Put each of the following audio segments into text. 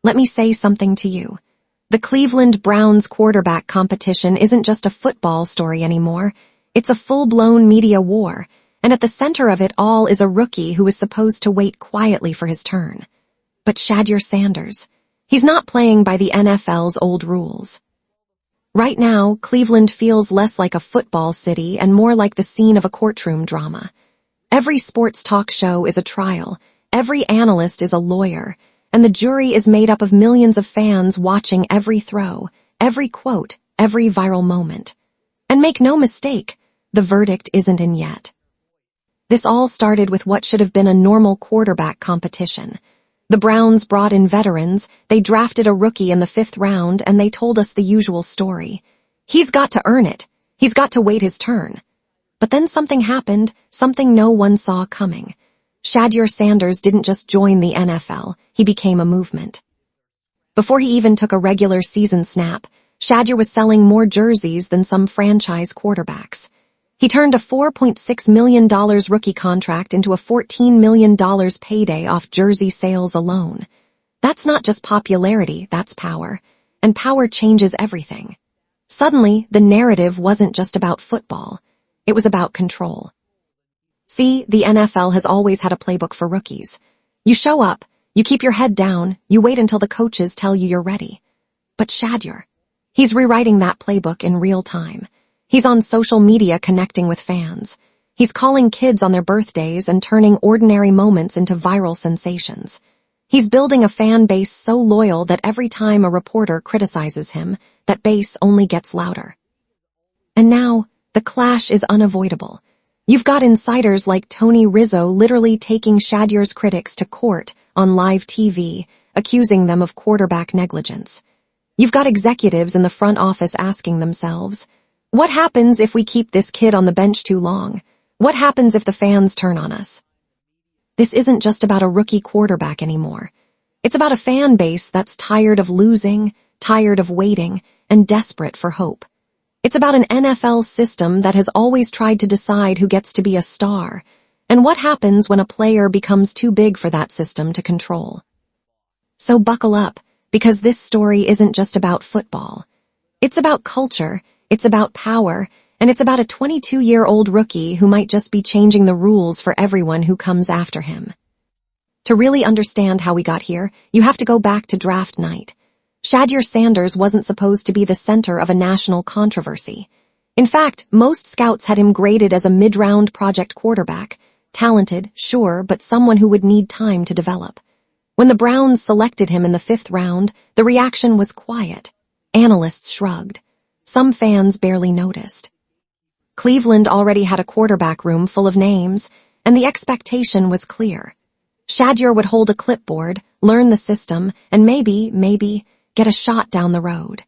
Let me say something to you. The Cleveland Browns quarterback competition isn't just a football story anymore. It's a full-blown media war, and at the center of it all is a rookie who is supposed to wait quietly for his turn. But Shedeur Sanders, he's not playing by the NFL's old rules. Right now, Cleveland feels less like a football city and more like the scene of a courtroom drama. Every sports talk show is a trial, every analyst is a lawyer, and the jury is made up of millions of fans watching every throw, every quote, every viral moment. And make no mistake, the verdict isn't in yet. This all started with what should have been a normal quarterback competition. The Browns brought in veterans, they drafted a rookie in the 5th round, and they told us the usual story. He's got to earn it. He's got to wait his turn. But then something happened, something no one saw coming. Shedeur Sanders didn't just join the NFL, he became a movement. Before he even took a regular season snap, Shedeur was selling more jerseys than some franchise quarterbacks. He turned a $4.6 million rookie contract into a $14 million payday off jersey sales alone. That's not just popularity, that's power. And power changes everything. Suddenly, the narrative wasn't just about football. It was about control. See, the NFL has always had a playbook for rookies. You show up, you keep your head down, you wait until the coaches tell you you're ready. But Shedeur, he's rewriting that playbook in real time. He's on social media connecting with fans. He's calling kids on their birthdays and turning ordinary moments into viral sensations. He's building a fan base so loyal that every time a reporter criticizes him, that base only gets louder. And now, the clash is unavoidable. You've got insiders like Tony Rizzo literally taking Shedeur's critics to court on live TV, accusing them of quarterback negligence. You've got executives in the front office asking themselves, what happens if we keep this kid on the bench too long? What happens if the fans turn on us? This isn't just about a rookie quarterback anymore. It's about a fan base that's tired of losing, tired of waiting, and desperate for hope. It's about an NFL system that has always tried to decide who gets to be a star, and what happens when a player becomes too big for that system to control. So buckle up, because this story isn't just about football. It's about culture, it's about power, and it's about a 22-year-old rookie who might just be changing the rules for everyone who comes after him. To really understand how we got here, you have to go back to draft night. Shedeur Sanders wasn't supposed to be the center of a national controversy. In fact, most scouts had him graded as a mid-round project quarterback, talented, sure, but someone who would need time to develop. When the Browns selected him in the 5th round, the reaction was quiet. Analysts shrugged. Some fans barely noticed. Cleveland already had a quarterback room full of names, and the expectation was clear. Shedeur would hold a clipboard, learn the system, and maybe, get a shot down the road.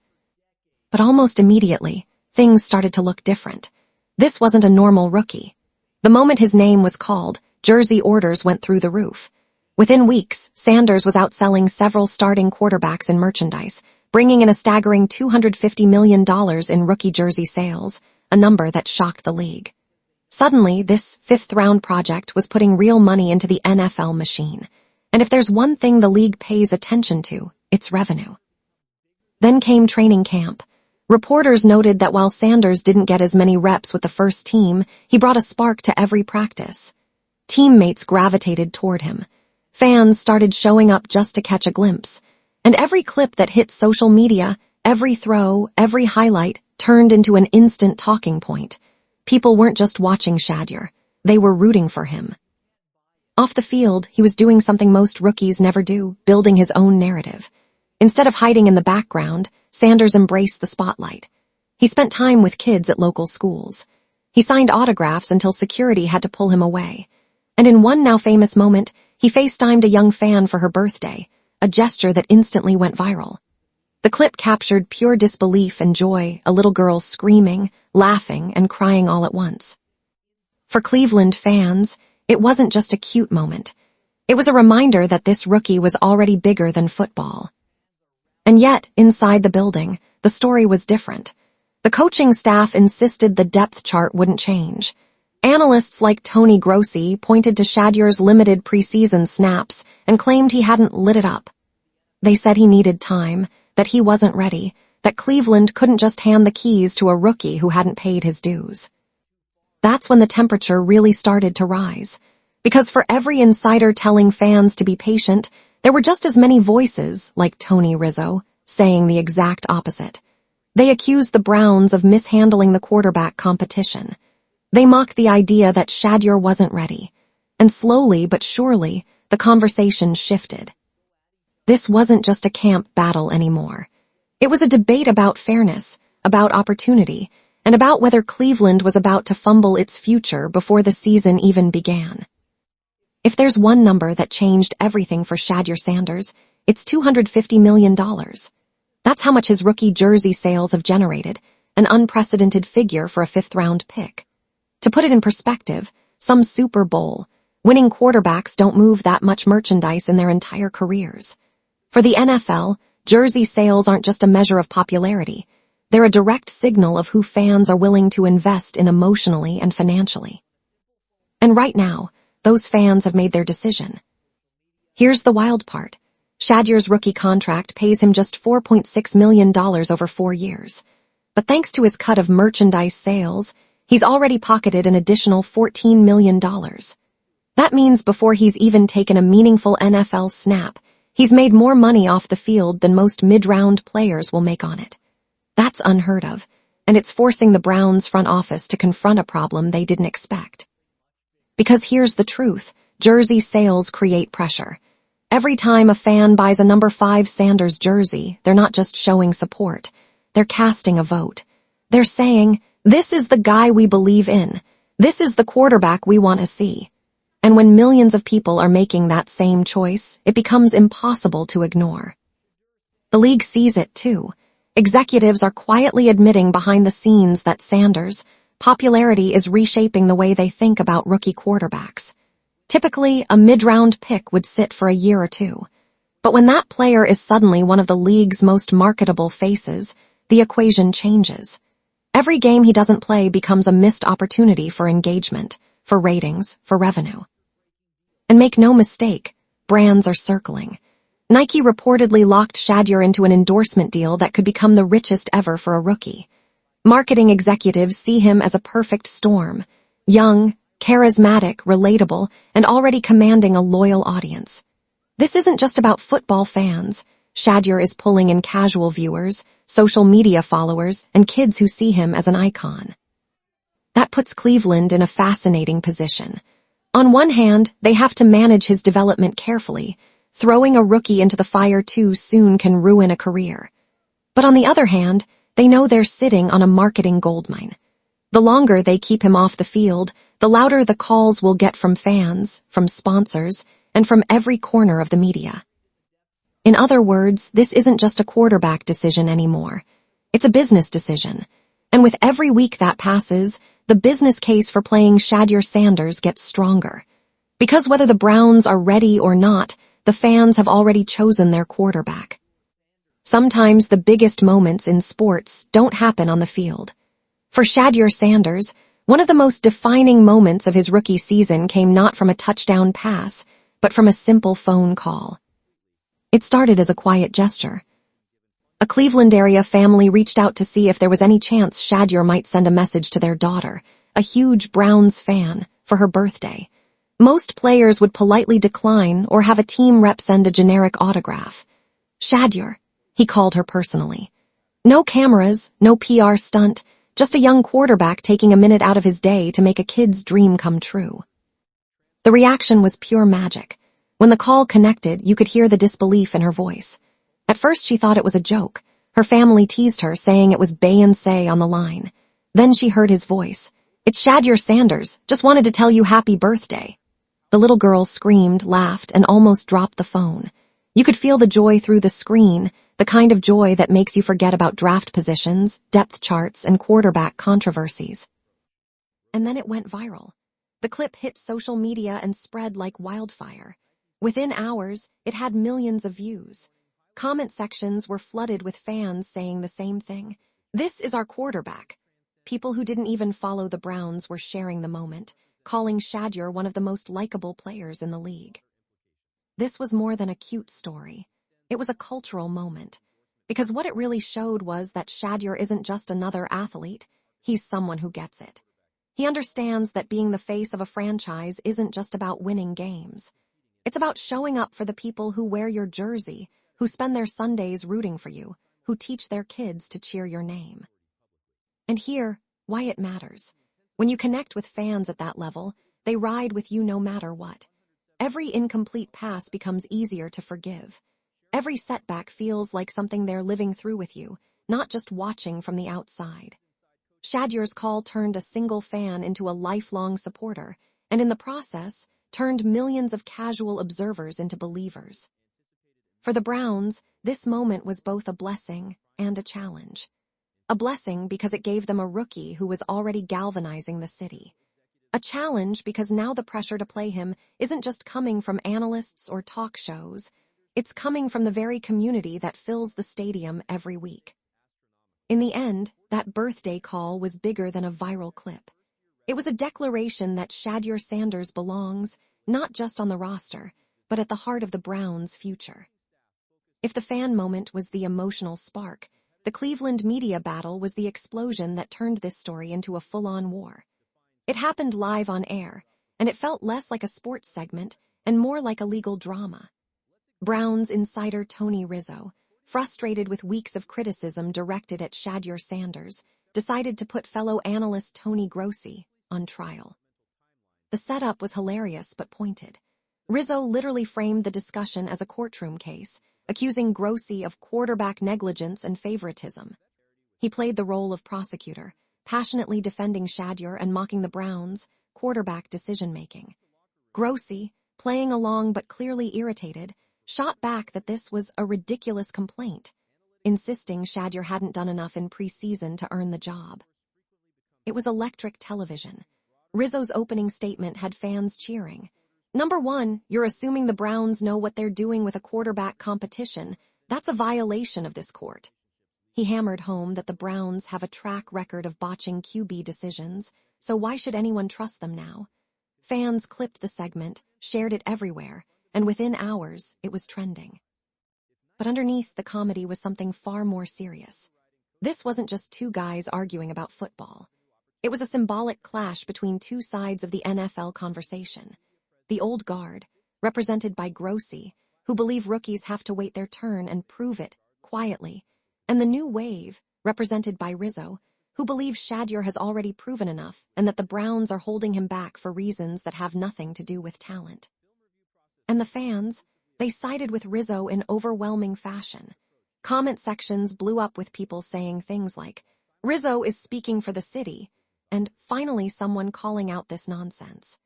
But almost immediately, things started to look different. This wasn't a normal rookie. The moment his name was called, jersey orders went through the roof. Within weeks, Sanders was outselling several starting quarterbacks in merchandise, bringing in a staggering $250 million in rookie jersey sales, a number that shocked the league. Suddenly, this 5th-round project was putting real money into the NFL machine. And if there's one thing the league pays attention to, it's revenue. Then came training camp. Reporters noted that while Sanders didn't get as many reps with the first team, he brought a spark to every practice. Teammates gravitated toward him. Fans started showing up just to catch a glimpse. And every clip that hit social media, every throw, every highlight, turned into an instant talking point. People weren't just watching Shedeur. They were rooting for him. Off the field, he was doing something most rookies never do, building his own narrative. Instead of hiding in the background, Sanders embraced the spotlight. He spent time with kids at local schools. He signed autographs until security had to pull him away. And in one now famous moment, he FaceTimed a young fan for her birthday, a gesture that instantly went viral. The clip captured pure disbelief and joy, a little girl screaming, laughing, and crying all at once. For Cleveland fans, it wasn't just a cute moment. It was a reminder that this rookie was already bigger than football. And yet, inside the building, the story was different. The coaching staff insisted the depth chart wouldn't change. Analysts like Tony Grossi pointed to Shedeur's limited preseason snaps and claimed he hadn't lit it up. They said he needed time, that he wasn't ready, that Cleveland couldn't just hand the keys to a rookie who hadn't paid his dues. That's when the temperature really started to rise. Because for every insider telling fans to be patient, there were just as many voices, like Tony Rizzo, saying the exact opposite. They accused the Browns of mishandling the quarterback competition. They mocked the idea that Shedeur wasn't ready. And slowly but surely, the conversation shifted. This wasn't just a camp battle anymore. It was a debate about fairness, about opportunity, and about whether Cleveland was about to fumble its future before the season even began. If there's one number that changed everything for Shedeur Sanders, it's $250 million. That's how much his rookie jersey sales have generated, an unprecedented figure for a fifth-round pick. To put it in perspective, some Super Bowl winning quarterbacks don't move that much merchandise in their entire careers. For the NFL, jersey sales aren't just a measure of popularity. They're a direct signal of who fans are willing to invest in emotionally and financially. And right now, those fans have made their decision. Here's the wild part. Shedeur's rookie contract pays him just $4.6 million over 4 years. But thanks to his cut of merchandise sales, he's already pocketed an additional $14 million. That means before he's even taken a meaningful NFL snap, he's made more money off the field than most mid-round players will make on it. That's unheard of, and it's forcing the Browns' front office to confront a problem they didn't expect. Because here's the truth, jersey sales create pressure. Every time a fan buys a number 5 Sanders jersey, they're not just showing support. They're casting a vote. They're saying, this is the guy we believe in. This is the quarterback we want to see. And when millions of people are making that same choice, it becomes impossible to ignore. The league sees it too. Executives are quietly admitting behind the scenes that Sanders' popularity is reshaping the way they think about rookie quarterbacks. Typically, a mid-round pick would sit for a year or two. But when that player is suddenly one of the league's most marketable faces, the equation changes. Every game he doesn't play becomes a missed opportunity for engagement, for ratings, for revenue. And make no mistake, brands are circling. Nike reportedly locked Shedeur into an endorsement deal that could become the richest ever for a rookie. Marketing executives see him as a perfect storm, young, charismatic, relatable, and already commanding a loyal audience. This isn't just about football fans. Shedeur is pulling in casual viewers, social media followers, and kids who see him as an icon. That puts Cleveland in a fascinating position. On one hand, they have to manage his development carefully. Throwing a rookie into the fire too soon can ruin a career. But on the other hand, they know they're sitting on a marketing goldmine. The longer they keep him off the field, the louder the calls will get from fans, from sponsors, and from every corner of the media. In other words, this isn't just a quarterback decision anymore. It's a business decision. And with every week that passes, the business case for playing Shedeur Sanders gets stronger. Because whether the Browns are ready or not, the fans have already chosen their quarterback. Sometimes the biggest moments in sports don't happen on the field. For Shedeur Sanders, one of the most defining moments of his rookie season came not from a touchdown pass, but from a simple phone call. It started as a quiet gesture. A Cleveland area family reached out to see if there was any chance Shedeur might send a message to their daughter, a huge Browns fan, for her birthday. Most players would politely decline or have a team rep send a generic autograph. Shedeur, he called her personally. No cameras, no PR stunt, just a young quarterback taking a minute out of his day to make a kid's dream come true. The reaction was pure magic. When the call connected, you could hear the disbelief in her voice. At first she thought it was a joke. Her family teased her, saying it was Beyoncé on the line. Then she heard his voice. It's Shedeur Sanders, just wanted to tell you happy birthday. The little girl screamed, laughed, and almost dropped the phone. You could feel the joy through the screen, the kind of joy that makes you forget about draft positions, depth charts, and quarterback controversies. And then it went viral. The clip hit social media and spread like wildfire. Within hours, it had millions of views. Comment sections were flooded with fans saying the same thing. This is our quarterback. People who didn't even follow the Browns were sharing the moment, calling Shedeur one of the most likable players in the league. This was more than a cute story. It was a cultural moment, because what it really showed was that Shedeur isn't just another athlete, he's someone who gets it. He understands that being the face of a franchise isn't just about winning games. It's about showing up for the people who wear your jersey, who spend their Sundays rooting for you, who teach their kids to cheer your name. And here, why it matters. When you connect with fans at that level, they ride with you no matter what. Every incomplete pass becomes easier to forgive. Every setback feels like something they're living through with you, not just watching from the outside. Shedeur's call turned a single fan into a lifelong supporter, and in the process, turned millions of casual observers into believers. For the Browns, this moment was both a blessing and a challenge. A blessing because it gave them a rookie who was already galvanizing the city. A challenge because now the pressure to play him isn't just coming from analysts or talk shows, it's coming from the very community that fills the stadium every week. In the end, that birthday call was bigger than a viral clip. It was a declaration that Shedeur Sanders belongs, not just on the roster, but at the heart of the Browns' future. If the fan moment was the emotional spark, the Cleveland media battle was the explosion that turned this story into a full-on war. It happened live on air, and it felt less like a sports segment and more like a legal drama. Browns insider Tony Rizzo, frustrated with weeks of criticism directed at Shedeur Sanders, decided to put fellow analyst Tony Grossi on trial. The setup was hilarious but pointed. Rizzo literally framed the discussion as a courtroom case, accusing Grossi of quarterback negligence and favoritism. He played the role of prosecutor, passionately defending Shedeur and mocking the Browns' quarterback decision-making. Grossi, playing along but clearly irritated, shot back that this was a ridiculous complaint, insisting Shedeur hadn't done enough in preseason to earn the job. It was electric television. Rizzo's opening statement had fans cheering. Number one, you're assuming the Browns know what they're doing with a quarterback competition. That's a violation of this court. He hammered home that the Browns have a track record of botching QB decisions, so why should anyone trust them now? Fans clipped the segment, shared it everywhere, and within hours, it was trending. But underneath the comedy was something far more serious. This wasn't just two guys arguing about football. It was a symbolic clash between two sides of the NFL conversation. The old guard, represented by Grossi, who believe rookies have to wait their turn and prove it, quietly, and the new wave, represented by Rizzo, who believes Shedeur has already proven enough and that the Browns are holding him back for reasons that have nothing to do with talent. And the fans, they sided with Rizzo in overwhelming fashion. Comment sections blew up with people saying things like, "Rizzo is speaking for the city," and finally someone calling out this nonsense.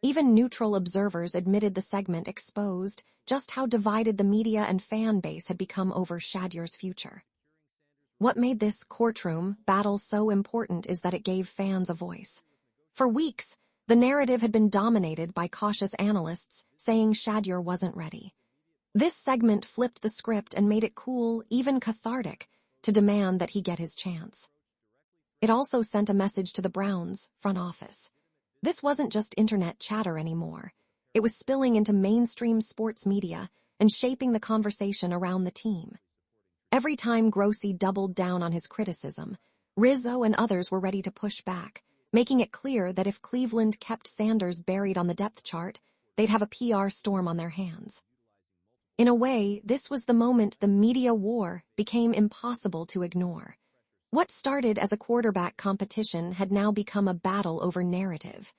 Even neutral observers admitted the segment exposed just how divided the media and fan base had become over Shedeur's future. What made this courtroom battle so important is that it gave fans a voice. For weeks, the narrative had been dominated by cautious analysts saying Shedeur wasn't ready. This segment flipped the script and made it cool, even cathartic, to demand that he get his chance. It also sent a message to the Browns' front office. This wasn't just internet chatter anymore. It was spilling into mainstream sports media and shaping the conversation around the team. Every time Grossi doubled down on his criticism, Rizzo and others were ready to push back, making it clear that if Cleveland kept Sanders buried on the depth chart, they'd have a PR storm on their hands. In a way, this was the moment the media war became impossible to ignore. What started as a quarterback competition had now become a battle over narrative,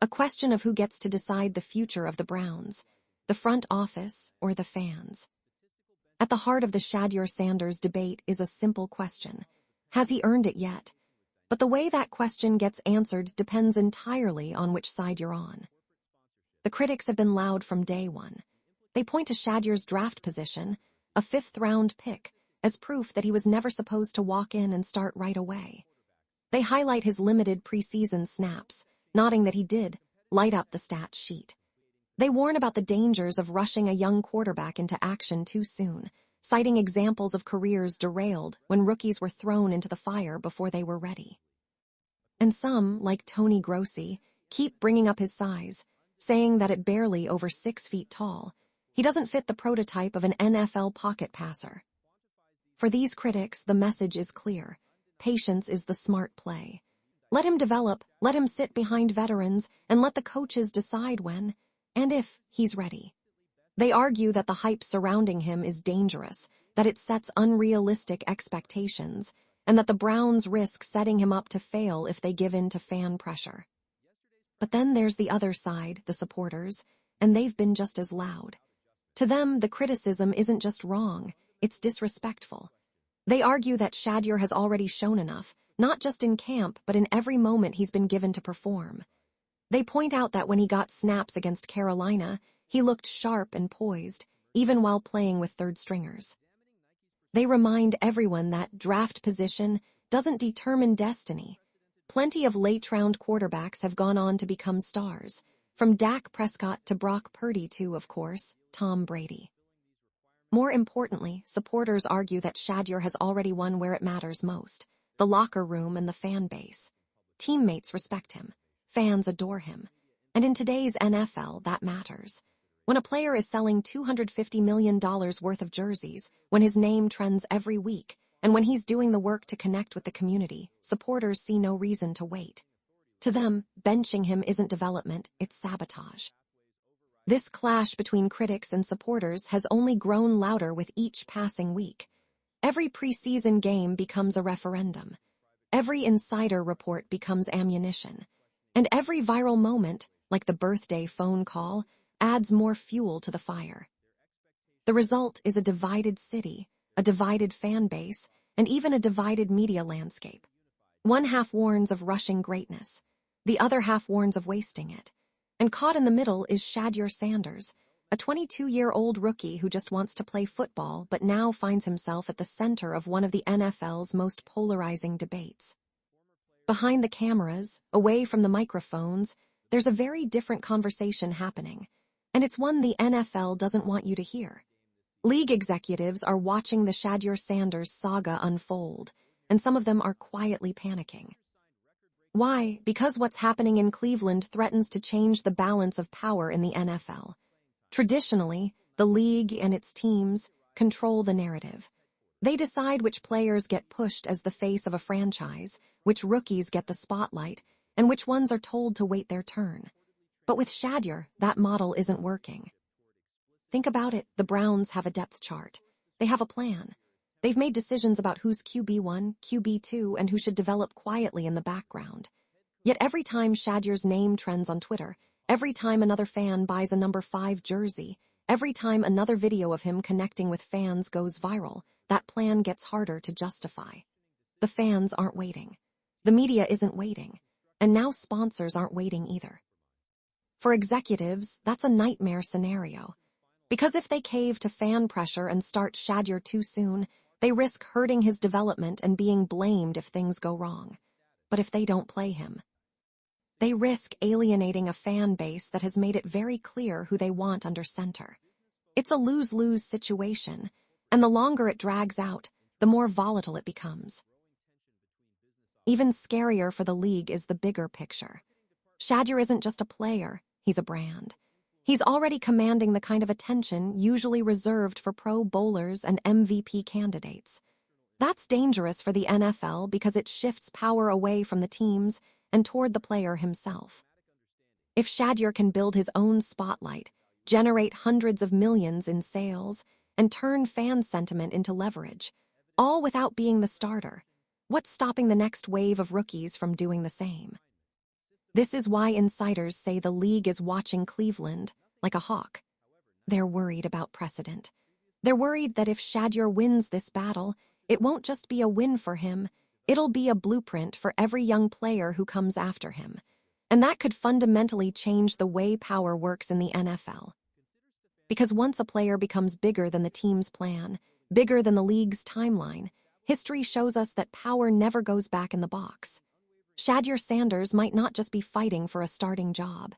a question of who gets to decide the future of the Browns, the front office or the fans. At the heart of the Shedeur Sanders debate is a simple question. Has he earned it yet? But the way that question gets answered depends entirely on which side you're on. The critics have been loud from day one. They point to Shedeur's draft position, a fifth-round pick, as proof that he was never supposed to walk in and start right away. They highlight his limited preseason snaps, noting that he did light up the stats sheet. They warn about the dangers of rushing a young quarterback into action too soon, citing examples of careers derailed when rookies were thrown into the fire before they were ready. And some, like Tony Grossi, keep bringing up his size, saying that at barely over 6 feet tall, He doesn't fit the prototype of an NFL pocket passer. For these critics, the message is clear. Patience is the smart play. Let him develop, let him sit behind veterans, and let the coaches decide when, and if, he's ready. They argue that the hype surrounding him is dangerous, that it sets unrealistic expectations, and that the Browns risk setting him up to fail if they give in to fan pressure. But then there's the other side, the supporters, and they've been just as loud. To them, the criticism isn't just wrong, it's disrespectful. They argue that Shedeur has already shown enough, not just in camp, but in every moment he's been given to perform. They point out that when he got snaps against Carolina, he looked sharp and poised, even while playing with third stringers. They remind everyone that draft position doesn't determine destiny. Plenty of late-round quarterbacks have gone on to become stars, from Dak Prescott to Brock Purdy to, of course, Tom Brady. More importantly, supporters argue that Shedeur has already won where it matters most, the locker room and the fan base. Teammates respect him. Fans adore him. And in today's NFL, that matters. When a player is selling $250 million worth of jerseys, when his name trends every week, and when he's doing the work to connect with the community, supporters see no reason to wait. To them, benching him isn't development, it's sabotage. This clash between critics and supporters has only grown louder with each passing week. Every preseason game becomes a referendum. Every insider report becomes ammunition. And every viral moment, like the birthday phone call, adds more fuel to the fire. The result is a divided city, a divided fan base, and even a divided media landscape. One half warns of rushing greatness. The other half warns of wasting it. And caught in the middle is Shedeur Sanders, a 22-year-old rookie who just wants to play football but now finds himself at the center of one of the NFL's most polarizing debates. Behind the cameras, away from the microphones, there's a very different conversation happening, and it's one the NFL doesn't want you to hear. League executives are watching the Shedeur Sanders saga unfold, and some of them are quietly panicking. Why? Because what's happening in Cleveland threatens to change the balance of power in the NFL. Traditionally, the league and its teams control the narrative. They decide which players get pushed as the face of a franchise, which rookies get the spotlight, and which ones are told to wait their turn. But with Shedeur, that model isn't working. Think about it, the Browns have a depth chart. They have a plan. They've made decisions about who's QB1, QB2, and who should develop quietly in the background. Yet every time Shedeur's name trends on Twitter, every time another fan buys a number 5 jersey, every time another video of him connecting with fans goes viral, that plan gets harder to justify. The fans aren't waiting. The media isn't waiting. And now sponsors aren't waiting either. For executives, that's a nightmare scenario. Because if they cave to fan pressure and start Shedeur too soon, they risk hurting his development and being blamed if things go wrong. But if they don't play him, they risk alienating a fan base that has made it very clear who they want under center. It's a lose-lose situation, and the longer it drags out, the more volatile it becomes. Even scarier for the league is the bigger picture. Shedeur isn't just a player, he's a brand. He's already commanding the kind of attention usually reserved for Pro Bowlers and MVP candidates. That's dangerous for the NFL because it shifts power away from the teams and toward the player himself. If Shedeur can build his own spotlight, generate hundreds of millions in sales, and turn fan sentiment into leverage, all without being the starter, what's stopping the next wave of rookies from doing the same? This is why insiders say the league is watching Cleveland like a hawk. They're worried about precedent. They're worried that if Shedeur wins this battle, it won't just be a win for him, it'll be a blueprint for every young player who comes after him. And that could fundamentally change the way power works in the NFL. Because once a player becomes bigger than the team's plan, bigger than the league's timeline, history shows us that power never goes back in the box. Shedeur Sanders might not just be fighting for a starting job.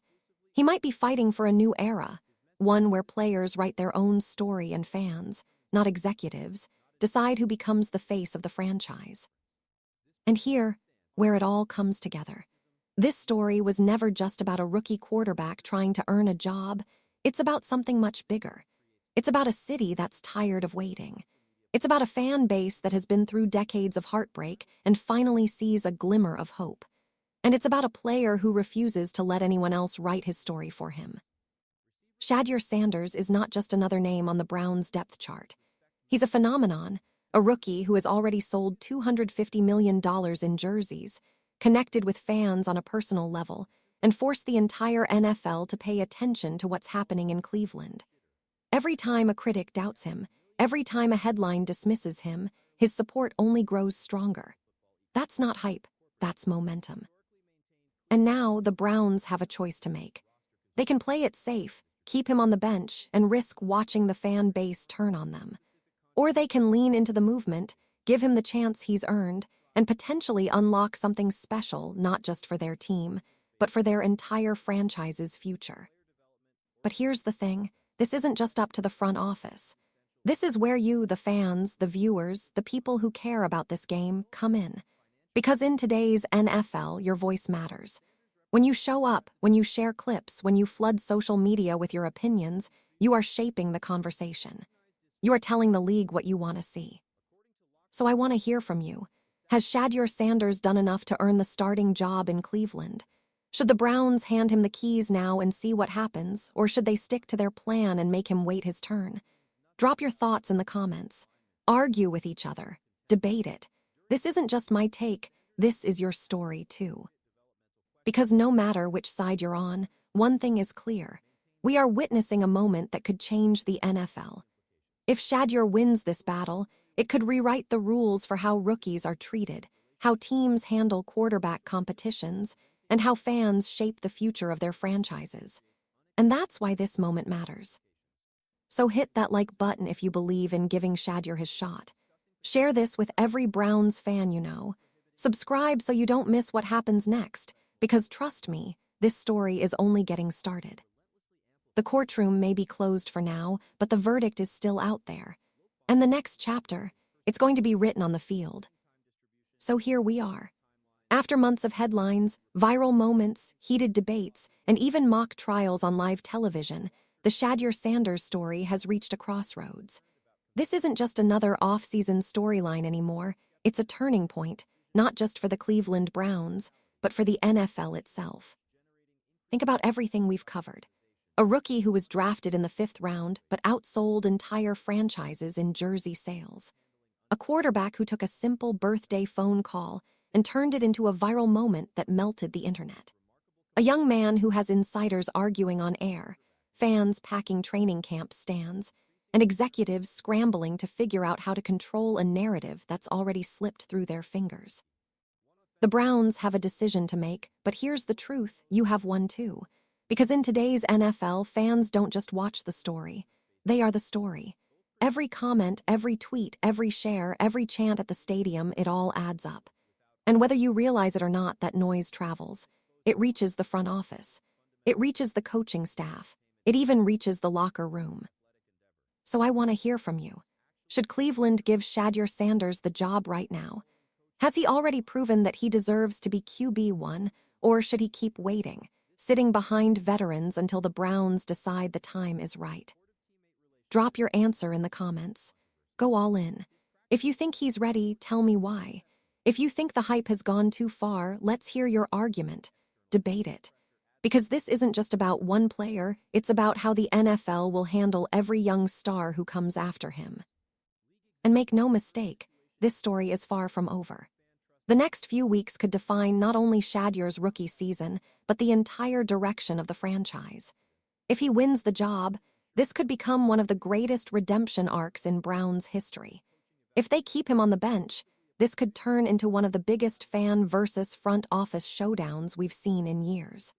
He might be fighting for a new era, one where players write their own story and fans, not executives, decide who becomes the face of the franchise. And here, where it all comes together. This story was never just about a rookie quarterback trying to earn a job. It's about something much bigger. It's about a city that's tired of waiting. It's about a fan base that has been through decades of heartbreak and finally sees a glimmer of hope. And it's about a player who refuses to let anyone else write his story for him. Shedeur Sanders is not just another name on the Browns' depth chart. He's a phenomenon, a rookie who has already sold $250 million in jerseys, connected with fans on a personal level, and forced the entire NFL to pay attention to what's happening in Cleveland. Every time a critic doubts him, every time a headline dismisses him, his support only grows stronger. That's not hype, that's momentum. And now the Browns have a choice to make. They can play it safe, keep him on the bench, and risk watching the fan base turn on them. Or they can lean into the movement, give him the chance he's earned, and potentially unlock something special not just for their team, but for their entire franchise's future. But here's the thing, this isn't just up to the front office. This is where you, the fans, the viewers, the people who care about this game, come in. Because in today's NFL, your voice matters. When you show up, when you share clips, when you flood social media with your opinions, you are shaping the conversation. You are telling the league what you want to see. So I want to hear from you. Has Shedeur Sanders done enough to earn the starting job in Cleveland? Should the Browns hand him the keys now and see what happens, or should they stick to their plan and make him wait his turn? Drop your thoughts in the comments. Argue with each other. Debate it. This isn't just my take, this is your story too. Because no matter which side you're on, one thing is clear. We are witnessing a moment that could change the NFL. If Shedeur wins this battle, it could rewrite the rules for how rookies are treated, how teams handle quarterback competitions, and how fans shape the future of their franchises. And that's why this moment matters. So hit that like button if you believe in giving Shedeur his shot. Share this with every Browns fan you know. Subscribe so you don't miss what happens next, because trust me, this story is only getting started. The courtroom may be closed for now, but the verdict is still out there. And the next chapter, it's going to be written on the field. So here we are. After months of headlines, viral moments, heated debates, and even mock trials on live television, the Shedeur Sanders story has reached a crossroads. This isn't just another off-season storyline anymore, it's a turning point, not just for the Cleveland Browns, but for the NFL itself. Think about everything we've covered. A rookie who was drafted in the 5th round but outsold entire franchises in jersey sales. A quarterback who took a simple birthday phone call and turned it into a viral moment that melted the internet. A young man who has insiders arguing on air, fans packing training camp stands, and executives scrambling to figure out how to control a narrative that's already slipped through their fingers. The Browns have a decision to make, but here's the truth, you have one too. Because in today's NFL, fans don't just watch the story, they are the story. Every comment, every tweet, every share, every chant at the stadium, it all adds up. And whether you realize it or not, that noise travels. It reaches the front office. It reaches the coaching staff. It even reaches the locker room. So I want to hear from you. Should Cleveland give Shedeur Sanders the job right now? Has he already proven that he deserves to be QB1, or should he keep waiting, sitting behind veterans until the Browns decide the time is right? Drop your answer in the comments. Go all in. If you think he's ready, tell me why. If you think the hype has gone too far, let's hear your argument. Debate it. Because this isn't just about one player, it's about how the NFL will handle every young star who comes after him. And make no mistake, this story is far from over. The next few weeks could define not only Shedeur's rookie season, but the entire direction of the franchise. If he wins the job, this could become one of the greatest redemption arcs in Browns history. If they keep him on the bench, this could turn into one of the biggest fan versus front office showdowns we've seen in years.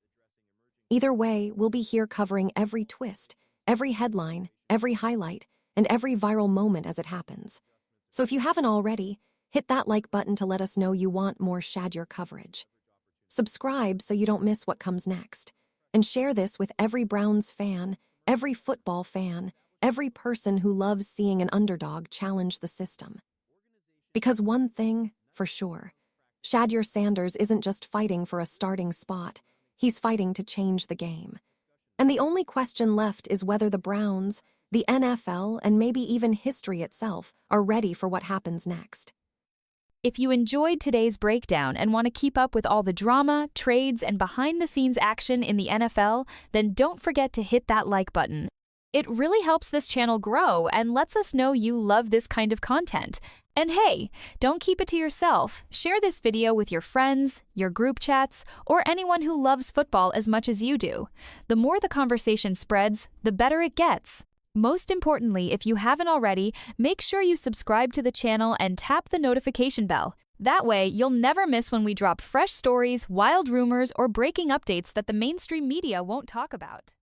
Either way, we'll be here covering every twist, every headline, every highlight, and every viral moment as it happens. So if you haven't already, hit that like button to let us know you want more Shedeur coverage. Subscribe so you don't miss what comes next. And share this with every Browns fan, every football fan, every person who loves seeing an underdog challenge the system. Because one thing, for sure, Shedeur Sanders isn't just fighting for a starting spot, he's fighting to change the game. And the only question left is whether the Browns, The NFL and maybe even history itself are ready for what happens next. If you enjoyed today's breakdown and want to keep up with all the drama, trades, and behind-the-scenes action in the NFL, then don't forget to hit that like button. It really helps this channel grow and lets us know you love this kind of content. And hey, don't keep it to yourself. Share this video with your friends, your group chats, or anyone who loves football as much as you do. The more the conversation spreads, the better it gets. Most importantly, if you haven't already, make sure you subscribe to the channel and tap the notification bell. That way, you'll never miss when we drop fresh stories, wild rumors, or breaking updates that the mainstream media won't talk about.